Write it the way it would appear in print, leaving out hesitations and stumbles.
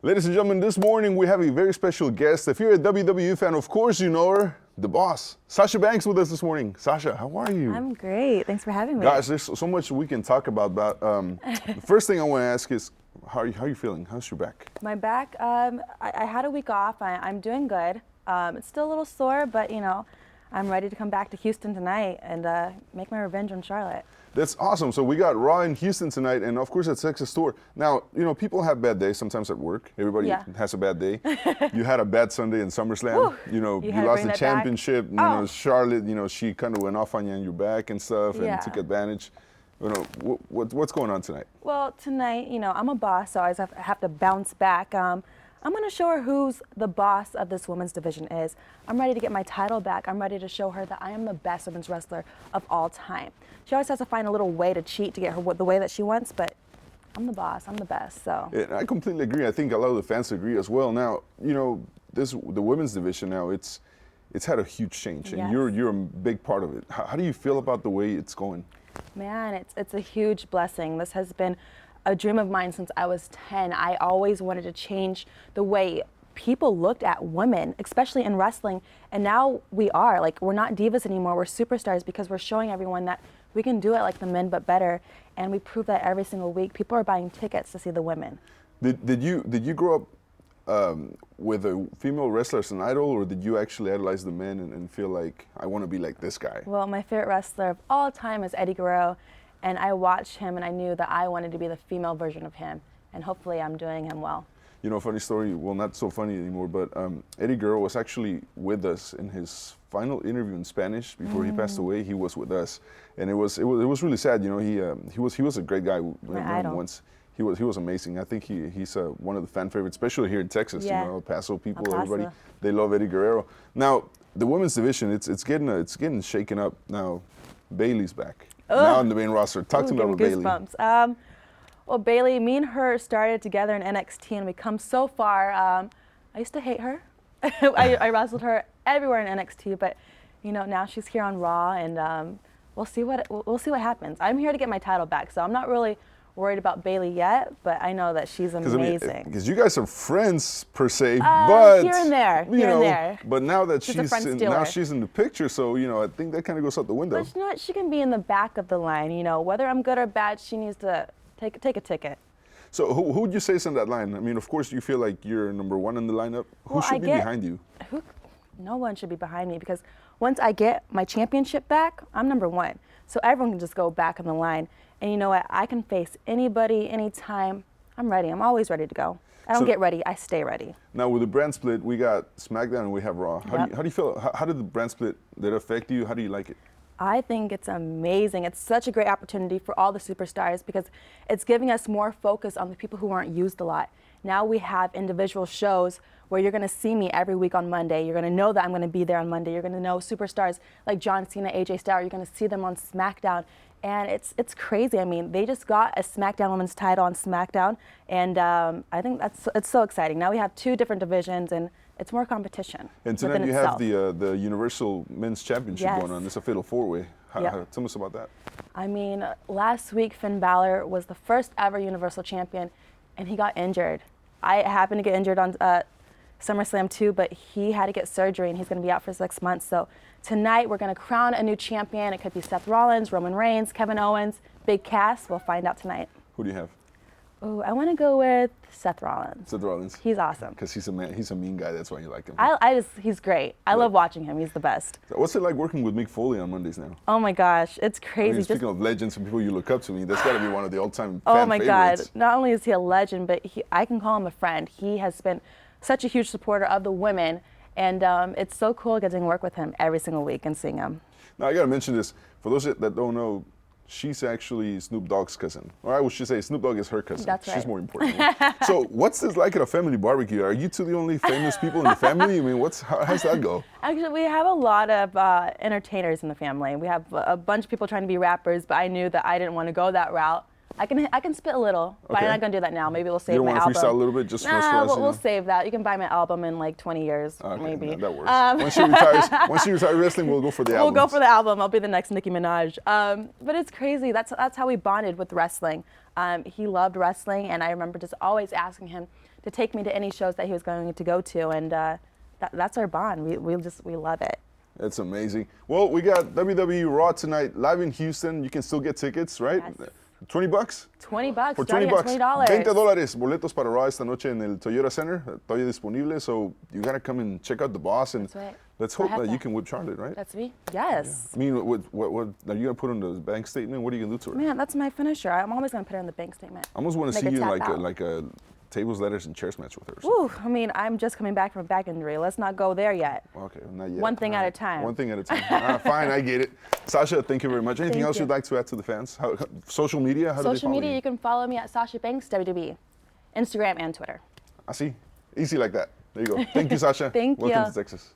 Ladies and gentlemen, this morning we have a very special guest. If you're a WWE fan, of course you know her, the boss. Sasha Banks with us this morning. Sasha, how are you? I'm great. Thanks for having me. Gosh, there's so much we can talk about. But the first thing I want to ask is, how are you feeling? How's your back? My back, I had a week off. I'm doing good. It's still a little sore, but you know, I'm ready to come back to Houston tonight and make my revenge on Charlotte. That's awesome. So we got Raw in Houston tonight, and of course at Texas Tour. Now, you know, people have bad days sometimes at work. Everybody has a bad day. You had a bad Sunday in Summerslam. Woo. You know, you had to lost bring the that championship. back. You know, Charlotte, you know, she kind of went off on you and your back and stuff and took advantage. You know, what's going on tonight? Well, tonight, you know, I'm a boss, so I always have to bounce back. I'm going to show her who's the boss of this women's division is. I'm ready to get my title back. I'm ready to show her that I am the best women's wrestler of all time. She always has to find a little way to cheat to get her the way that she wants, but I'm the boss. I'm the best. So. Yeah, I completely agree. I think a lot of the fans agree as well. Now, you know, the women's division now, it's had a huge change, and you're a big part of it. How do you feel about the way it's going? Man, it's a huge blessing. This has been a dream of mine since I was 10. I always wanted to change the way people looked at women, especially in wrestling. And now we are. Like, we're not divas anymore. We're superstars because we're showing everyone that we can do it like the men, but better. And we prove that every single week. People are buying tickets to see the women. Did you grow up with a female wrestler as an idol, or did you actually idolize the men and feel like, I want to be like this guy? Well, my favorite wrestler of all time is Eddie Guerrero. And I watched him and I knew that I wanted to be the female version of him. And hopefully I'm doing him well. You know, funny story, well, not so funny anymore, but Eddie Guerrero was actually with us in his final interview in Spanish before he passed away. He was with us, and it was really sad. You know, he was a great guy. Once he was amazing. I think he's one of the fan favorites, especially here in Texas. Yeah. You know, El Paso people, El Paso. everybody, they love Eddie Guerrero. Now the women's division, it's getting shaken up now. Bayley's back. Now in the main roster. Talk to me about Bayley. Well, Bayley, me and her started together in NXT, and we come so far. I used to hate her. I wrestled her everywhere in NXT, but you know, now she's here on Raw, and we'll see what happens. I'm here to get my title back, so I'm not really worried about Bayley yet, but I know that she's amazing. Because you guys are friends per se, but here and there, But now that she's she's in the picture, so you know, I think that kind of goes out the window. But you know what? She can be in the back of the line. You know, whether I'm good or bad, she needs to take a ticket. So who would you say is in that line? I mean, of course, you feel like you're number one in the lineup. Who should be behind you? No one should be behind me, because once I get my championship back, I'm number one. So everyone can just go back on the line. And you know what? I can face anybody, anytime. I'm ready. I'm always ready to go. I don't get ready. I stay ready. Now with the brand split, we got SmackDown and we have Raw. How do you feel? How did the brand split that affect you? How do you like it? I think it's amazing. It's such a great opportunity for all the superstars, because it's giving us more focus on the people who aren't used a lot. Now we have individual shows where you're going to see me every week on Monday. You're going to know that I'm going to be there on Monday. You're going to know superstars like John Cena, AJ Styles. You're going to see them on SmackDown. And it's crazy. I mean, they just got a SmackDown Women's title on SmackDown, and I think it's so exciting. Now we have two different divisions, and it's more competition. And tonight you have the Universal Men's Championship going on. It's a Fatal Fourway. Tell us about that. I mean, last week Finn Balor was the first ever Universal Champion, and he got injured. I happened to get injured on SummerSlam too, but he had to get surgery, and he's going to be out for 6 months. So tonight we're going to crown a new champion. It could be Seth Rollins, Roman Reigns, Kevin Owens, Big Cass. We'll find out tonight. Who do you have? Oh, I want to go with Seth Rollins. Seth Rollins. He's awesome. Because he's a man. He's a mean guy. That's why you like him. He's great. I love watching him. He's the best. So what's it like working with Mick Foley on Mondays now? Oh my gosh, it's crazy. I mean, speaking of legends and people you look up to, that's got to be one of the all-time fan favorites. Oh my God! Not only is he a legend, but I can call him a friend. He has been such a huge supporter of the women, and it's so cool getting to work with him every single week and seeing him. Now I got to mention this for those that don't know. She's actually Snoop Dogg's cousin. Or I should say Snoop Dogg is her cousin. That's right. She's more important. So what's this like at a family barbecue? Are you two the only famous people in the family? I mean, how's that go? Actually, we have a lot of entertainers in the family. We have a bunch of people trying to be rappers, but I knew that I didn't want to go that route. I can spit a little, but Okay. I'm not gonna do that now. Maybe we'll save You don't my want to album. freestyle a little bit just for us, Nah, you we'll know? save that. You can buy my album in like 20 years, Okay, maybe. that works. Once she retires wrestling, we'll go for the album. We'll go for the album. I'll be the next Nicki Minaj. But it's crazy. That's how we bonded with wrestling. He loved wrestling, and I remember just always asking him to take me to any shows that he was going to go to, and that's our bond. We love it. It's amazing. Well, we got WWE Raw tonight, live in Houston. You can still get tickets, right? Yes. $20? $20. For starting $20. at $20. $20 boletos para Raw esta noche en el Toyota Center. Todavía disponible, so you gotta come and check out the boss, and That's right. let's I hope have that you that. can whip Charlotte, right? That's me. Yes. I mean, what are you gonna put on the bank statement? What are you gonna do to her? Man, that's my finisher. I'm always gonna put it in the bank statement. I almost want to Make see a you in tap out. like a tables, ladders, and chairs match with her. Woo, I mean, I'm just coming back from a back injury. Let's not go there yet. Okay, not yet. One thing All at a right. time. One thing at a time. Fine, I get it. Sasha, thank you very much. Anything Thank else you. you'd like to add to the fans? Social media? How do they Social follow media, you can follow me at Sasha Banks, WWE. Instagram and Twitter. I see. Easy like that. There you go. Thank you, Sasha. Thank Welcome you. to Texas.